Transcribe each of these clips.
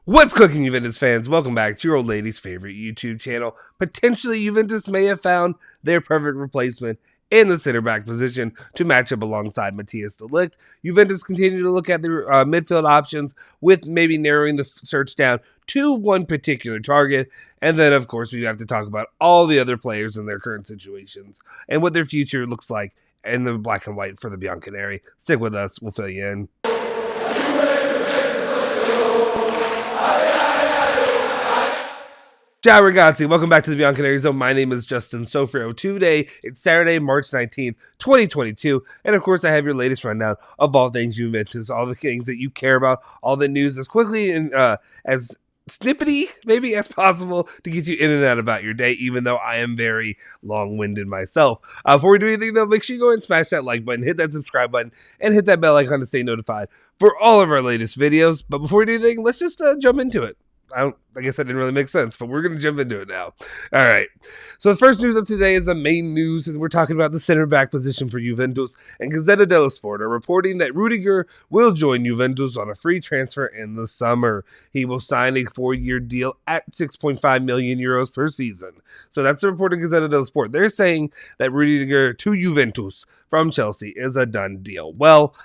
What's cooking, Juventus fans? Welcome back to your old lady's favorite YouTube channel. Potentially, Juventus may have found their perfect replacement in the center back position to match up alongside Matthias de Ligt. Juventus continue to look at their midfield options, with maybe narrowing the search down to one particular target. And then, of course, we have to talk about all the other players in their current situations and what their future looks like in the black and white for the Bianconeri. Stick with us. We'll fill you in. Ciao ragazzi, welcome back to the Bianconeri Zone. My name is Justin Sofrio. Today, it's Saturday, March 19th, 2022. And of course, I have your latest rundown of all things Juventus, all the things that you care about, all the news as quickly and as snippety maybe as possible to get you in and out about your day, even though I am very long-winded myself. Before we do anything though, make sure you go and smash that like button, hit that subscribe button, and hit that bell icon to stay notified for all of our latest videos. But before we do anything, let's just jump into it. I guess that didn't really make sense, but we're going to jump into it now. All right. So the first news of today is the main news, and we're talking about the center back position for Juventus. And Gazzetta dello Sport are reporting that Rudiger will join Juventus on a free transfer in the summer. He will sign a 4-year deal at 6.5 million euros per season. So that's the report of Gazzetta dello Sport. They're saying that Rudiger to Juventus from Chelsea is a done deal. Well,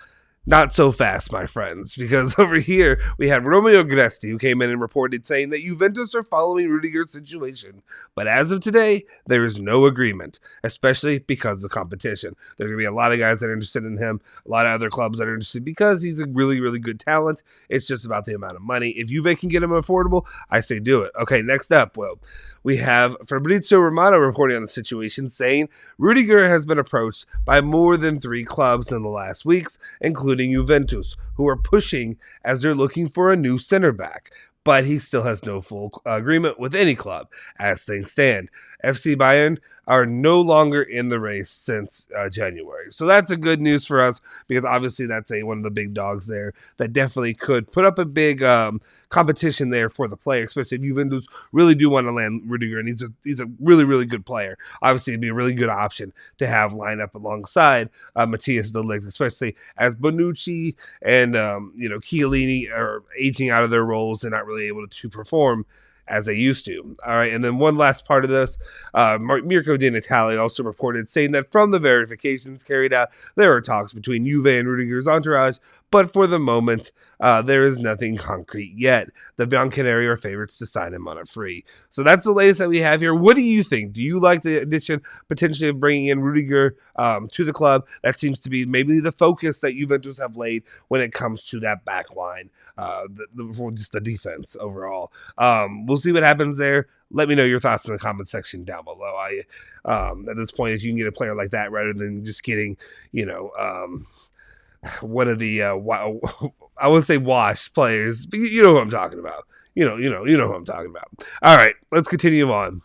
not so fast, my friends, because over here we had Romeo Gresti, who came in and reported saying that Juventus are following Rudiger's situation. But as of today, there is no agreement, especially because of competition. There's going to be a lot of guys that are interested in him, a lot of other clubs that are interested because he's a really, really good talent. It's just about the amount of money. If Juve can get him affordable, I say do it. Okay, next up, well, we have Fabrizio Romano reporting on the situation, saying Rudiger has been approached by more than 3 clubs in the last weeks, including Juventus, who are pushing as they're looking for a new center back. But he still has no full agreement with any club as things stand. FC Bayern are no longer in the race since January. So that's a good news for us because obviously that's one of the big dogs there that definitely could put up a big competition there for the player, especially if Juventus really do want to land Rudiger, and he's a really, really good player. Obviously, it'd be a really good option to have line up alongside Matthias de Ligt, especially as Bonucci and Chiellini are aging out of their roles and not really able to perform as they used to. All right, and then one last part of this, Mirko Di Natale also reported saying that from the verifications carried out, there are talks between Juve and Rudiger's entourage, but for the moment, there is nothing concrete yet. The Bianconeri are favorites to sign him on a free. So that's the latest that we have here. What do you think? Do you like the addition, potentially, of bringing in Rudiger to the club? That seems to be maybe the focus that Juventus have laid when it comes to that back line, just the defense overall. We'll see what happens there. Let me know your thoughts in the comment section down below. At this point, if you can get a player like that rather than just getting, one of the I would say washed players, but you know who I'm talking about. You know who I'm talking about. All right, let's continue on.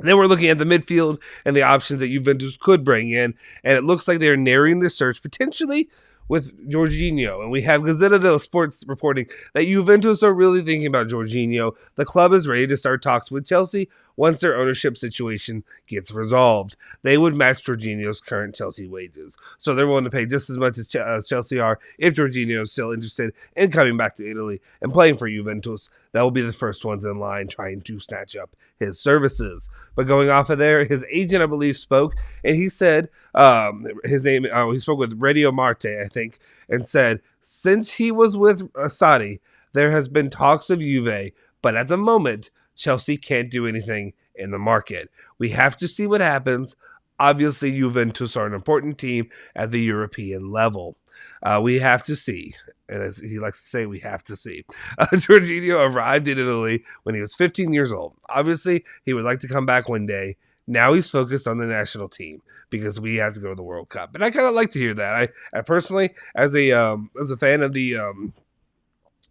Then we're looking at the midfield and the options that Juventus could bring in, and it looks like they're narrowing their search potentially with Jorginho. And we have Gazzetta dello Sport reporting that Juventus are really thinking about Jorginho. The club is ready to start talks with Chelsea once their ownership situation gets resolved. They would match Jorginho's current Chelsea wages. So they're willing to pay just as much as Chelsea are if Jorginho is still interested in coming back to Italy and playing for Juventus. That will be the first ones in line trying to snatch up his services. But going off of there, his agent, I believe, spoke, and he said, his name, he spoke with Radio Marte, I think, and said, since he was with Asadi, there has been talks of Juve, but at the moment, Chelsea can't do anything in the market. We have to see what happens. Obviously, Juventus are an important team at the European level. We have to see. And as he likes to say, we have to see. Jorginho arrived in Italy when he was 15 years old. Obviously, he would like to come back one day. Now he's focused on the national team because we have to go to the World Cup. And I kind of like to hear that. I personally, as a fan of the,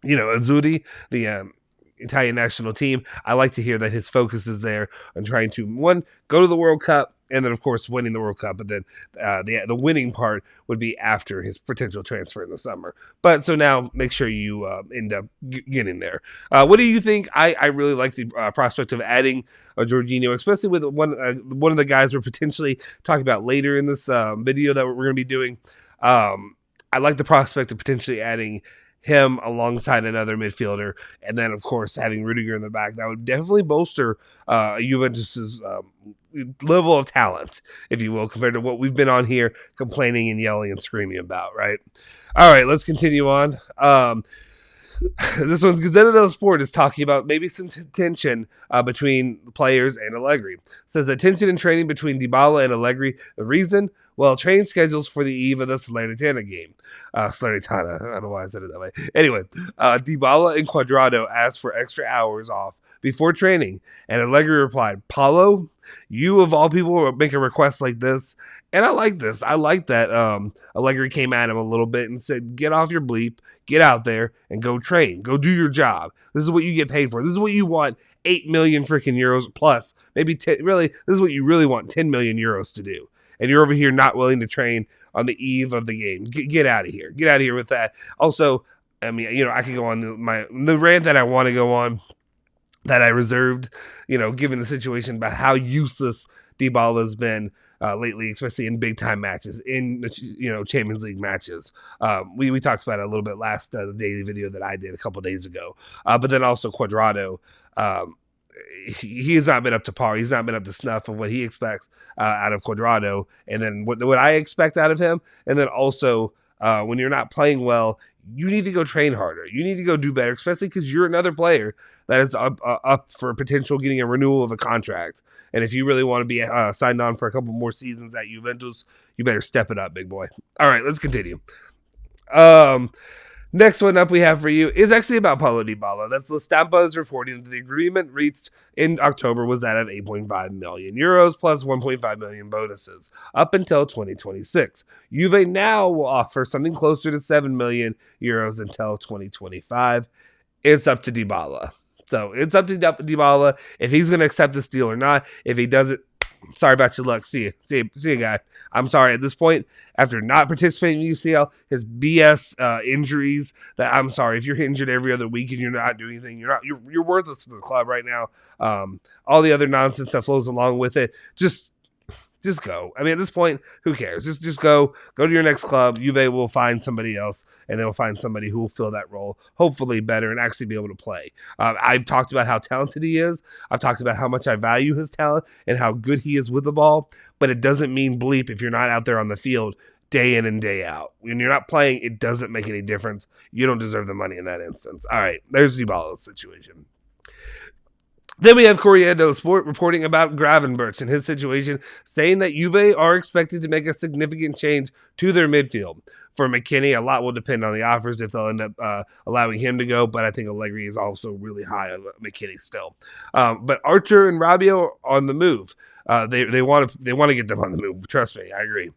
Azzurri, the Italian national team, I like to hear that his focus is there on trying to, one, go to the World Cup, and then, of course, winning the World Cup. But then the winning part would be after his potential transfer in the summer. But so now make sure you end up getting there. What do you think? I really like the prospect of adding Jorginho, especially with one of the guys we're potentially talking about later in this video that we're going to be doing. I like the prospect of potentially adding him alongside another midfielder, and then of course having Rudiger in the back, that would definitely bolster Juventus's level of talent, if you will, compared to what we've been on here complaining and yelling and screaming about, right? All right, let's continue on. This one's Gazzetta dello Sport is talking about maybe some tension between players and Allegri. It says that tension in training between Dybala and Allegri. The reason? Well, training schedules for the eve of the Salernitana game. Salernitana, I don't know why I said it that way. Anyway, Dybala and Cuadrado asked for extra hours off before training, and Allegri replied, Paulo, you of all people make a request like this. And I like this. I like that Allegri came at him a little bit and said, get off your bleep, get out there and go train. Go do your job. This is what you get paid for. This is what you want 8 million freaking euros plus. Maybe 10, really, this is what you really want 10 million euros to do. And you're over here not willing to train on the eve of the game. Get out of here. Get out of here with that. Also, I mean, you know, I could go on the rant that I want to go on, that I reserved, you know, given the situation about how useless Dybala's been lately, especially in big time matches, in Champions League matches. We talked about it a little bit last the daily video that I did a couple days ago. But then also Cuadrado, he has not been up to par. He's not been up to snuff of what he expects out of Cuadrado, and then what I expect out of him. And then also when you're not playing well, you need to go train harder. You need to go do better, especially because you're another player that is up for potential getting a renewal of a contract. And if you really want to be signed on for a couple more seasons at Juventus, you better step it up, big boy. All right, let's continue. Next one up we have for you is actually about Paulo Dybala. That's La Stampa is reporting that the agreement reached in October was that of 8.5 million euros plus 1.5 million bonuses up until 2026. Juve now will offer something closer to 7 million euros until 2025. It's up to Dybala. So it's up to Dybala if he's going to accept this deal or not. If he doesn't, sorry about your luck. See you, guy. I'm sorry at this point. After not participating in UCL, his BS injuries. That I'm sorry if you're injured every other week and you're not doing anything. You're worthless to the club right now. All the other nonsense that flows along with it. Just go. I mean, at this point, who cares? Just go to your next club. Juve will find somebody else, and they'll find somebody who will fill that role, hopefully better, and actually be able to play. I've talked about how talented he is. I've talked about how much I value his talent and how good he is with the ball, but it doesn't mean bleep if you're not out there on the field day in and day out. When you're not playing, it doesn't make any difference. You don't deserve the money in that instance. All right, there's Dybala's situation. Then we have Corriere dello Sport reporting about Gravenberch and his situation, saying that Juve are expected to make a significant change to their midfield. For McKennie, a lot will depend on the offers if they'll end up allowing him to go, but I think Allegri is also really high on McKennie still. But Archer and Rabiot are on the move. They want to get them on the move. Trust me, I agree.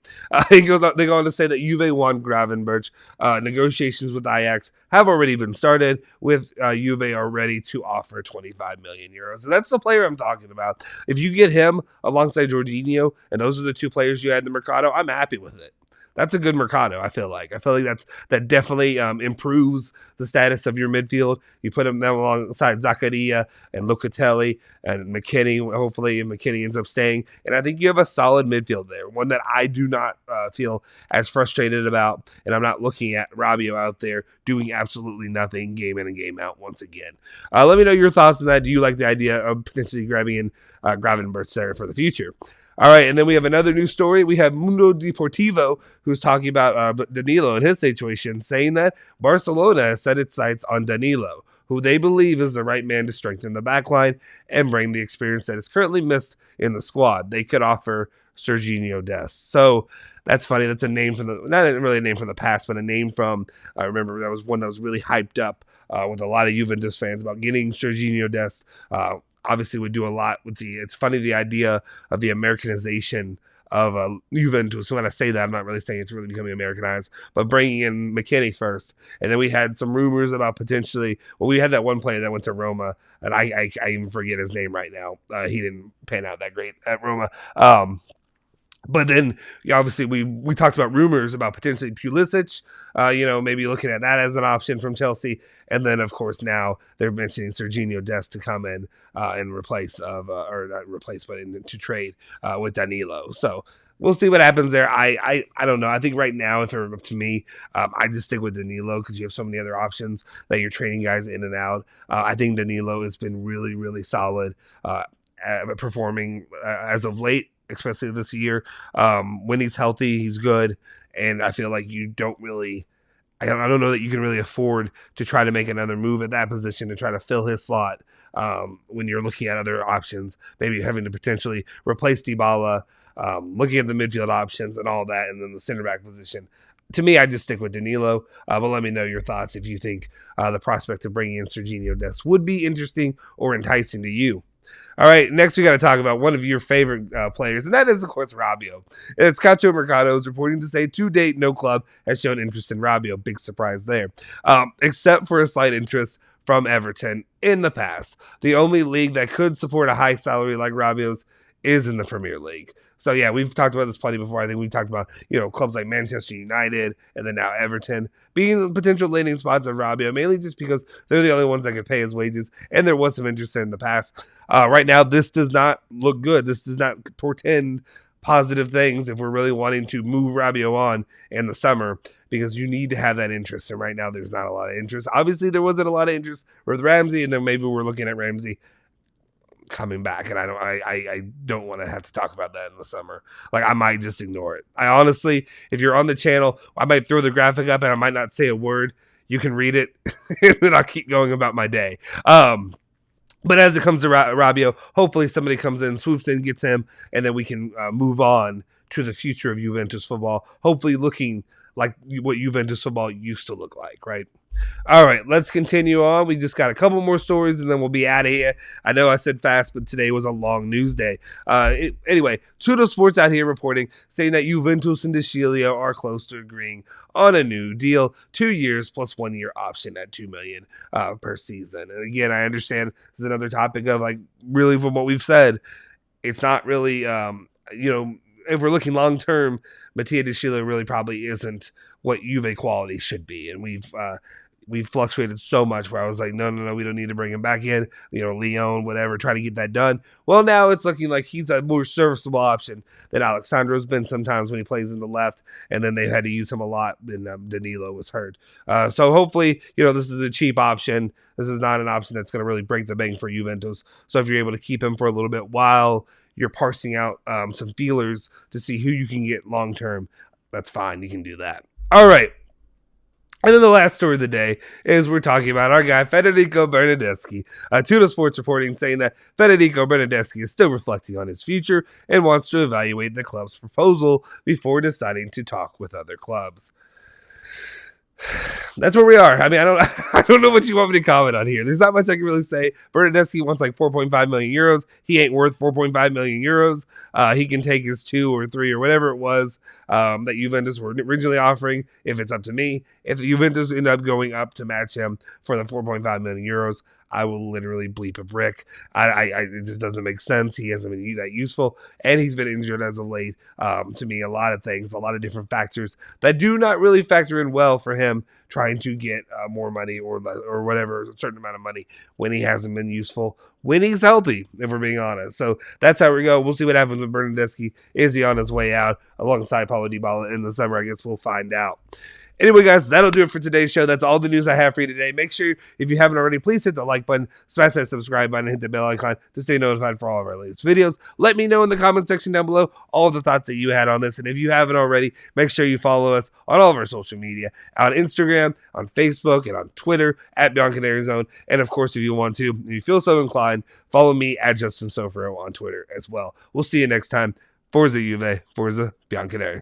They go on to say that Juve want Gravenberch. Negotiations with Ajax have already been started, with Juve are ready to offer 25 million euros. So that's the player I'm talking about. If you get him alongside Jorginho, and those are the two players you had in the mercato, I'm happy with it. That's a good mercado, I feel like. That definitely improves the status of your midfield. You put them alongside Zaccaria and Locatelli and McKennie, hopefully, if McKennie ends up staying. And I think you have a solid midfield there, one that I do not feel as frustrated about. And I'm not looking at Rabiot out there doing absolutely nothing game in and game out once again. Let me know your thoughts on that. Do you like the idea of potentially grabbing in Gravenberch there for the future? All right, and then we have another news story. We have Mundo Deportivo, who's talking about Danilo and his situation, saying that Barcelona has set its sights on Danilo, who they believe is the right man to strengthen the backline and bring the experience that is currently missed in the squad. They could offer Jorginho Dest. So that's funny. That's a name from not really a name from the past, but a name from, I remember that was one that was really hyped up with a lot of Juventus fans about getting Jorginho Dest. Obviously would do a lot with it's funny, the idea of the Americanization of Juventus. So when I say that, I'm not really saying it's really becoming Americanized, but bringing in McKennie first. And then we had some rumors about potentially, we had that one player that went to Roma, and I even forget his name right now. He didn't pan out that great at Roma. But then, obviously, we talked about rumors about potentially Pulisic, maybe looking at that as an option from Chelsea. And then, of course, now they're mentioning Jorginho Dest to come in and replace to trade with Danilo. So we'll see what happens there. I don't know. I think right now, if it were up to me, I just stick with Danilo because you have so many other options that you're trading guys in and out. I think Danilo has been really, really solid, performing as of late, especially this year. When he's healthy, he's good, and I feel like you don't really. I don't know that you can really afford to try to make another move at that position to try to fill his slot when you're looking at other options, maybe having to potentially replace Dybala, looking at the midfield options and all that, and then the center back position. To me, I just stick with Danilo, but let me know your thoughts if you think the prospect of bringing in Jorginho Dest would be interesting or enticing to you. All right, next we got to talk about one of your favorite players, and that is, of course, Rabiot. It's Calcio Mercato is reporting to say to date, no club has shown interest in Rabiot. Big surprise there, except for a slight interest from Everton in the past. The only league that could support a high salary like Rabiot's is in the Premier League. So yeah, we've talked about this plenty before. I think we've talked about, clubs like Manchester United and then now Everton being potential landing spots of Rabiot, mainly just because they're the only ones that could pay his wages, and there was some interest in the past. Right now, this does not look good. This does not portend positive things if we're really wanting to move Rabiot on in the summer, because you need to have that interest, and right now there's not a lot of interest. Obviously, there wasn't a lot of interest with Ramsey, and then maybe we're looking at Ramsey coming back, and I don't want to have to talk about that in the summer. Like, I might just ignore it. I honestly, if you're on the channel, I might throw the graphic up and I might not say a word. You can read it, and then I'll keep going about my day. But as it comes to Rabiot, hopefully somebody comes in, swoops in, gets him, and then we can move on to the future of Juventus football, hopefully looking like what Juventus football used to look like, right? All right, let's continue on. We just got a couple more stories, and then we'll be out of here. I know I said fast, but today was a long news day. Anyway, Tutto Sports out here reporting, saying that Juventus and De Sciglio are close to agreeing on a new deal, 2 years plus 1 year option at $2 million per season. And again, I understand this is another topic of, like, really from what we've said, it's not really, if we're looking long term, Mattia De Sciglio really probably isn't what Juve quality should be, and we've fluctuated so much where I was like, no, we don't need to bring him back in, Lyon, whatever, try to get that done. Well, now it's looking like he's a more serviceable option than Alexandro's been sometimes when he plays in the left, and then they've had to use him a lot when Danilo was hurt. So hopefully, this is a cheap option. This is not an option that's going to really break the bank for Juventus. So if you're able to keep him for a little bit while you're parsing out some feelers to see who you can get long-term, that's fine. You can do that. All right. And then the last story of the day is we're talking about our guy, Federico Bernardeschi. Tutto Sports reporting saying that Federico Bernardeschi is still reflecting on his future and wants to evaluate the club's proposal before deciding to talk with other clubs. That's where we are. I mean, I don't know what you want me to comment on here. There's not much I can really say. Bernardeschi wants like 4.5 million euros. He ain't worth 4.5 million euros. He can take his 2 or 3 or whatever it was that Juventus were originally offering, if it's up to me. If Juventus end up going up to match him for the 4.5 million euros, I will literally bleep a brick. It just doesn't make sense. He hasn't been that useful, and he's been injured as of late. To me, a lot of things, a lot of different factors that do not really factor in well for him trying to get more money or whatever, a certain amount of money when he hasn't been useful, when he's healthy, if we're being honest. So that's how we go. We'll see what happens with Bernardeschi. Is he on his way out alongside Paulo Dybala in the summer? I guess we'll find out. Anyway, guys, that'll do it for today's show. That's all the news I have for you today. Make sure, if you haven't already, please hit the like button, smash that subscribe button, and hit the bell icon to stay notified for all of our latest videos. Let me know in the comment section down below all the thoughts that you had on this. And if you haven't already, make sure you follow us on all of our social media, on Instagram, on Facebook, and on Twitter, at Bianconerizone. And of course, if you want to, if you feel so inclined, follow me at Justin Sofro on Twitter as well. We'll see you next time. Forza Juve, Forza Bianconeri.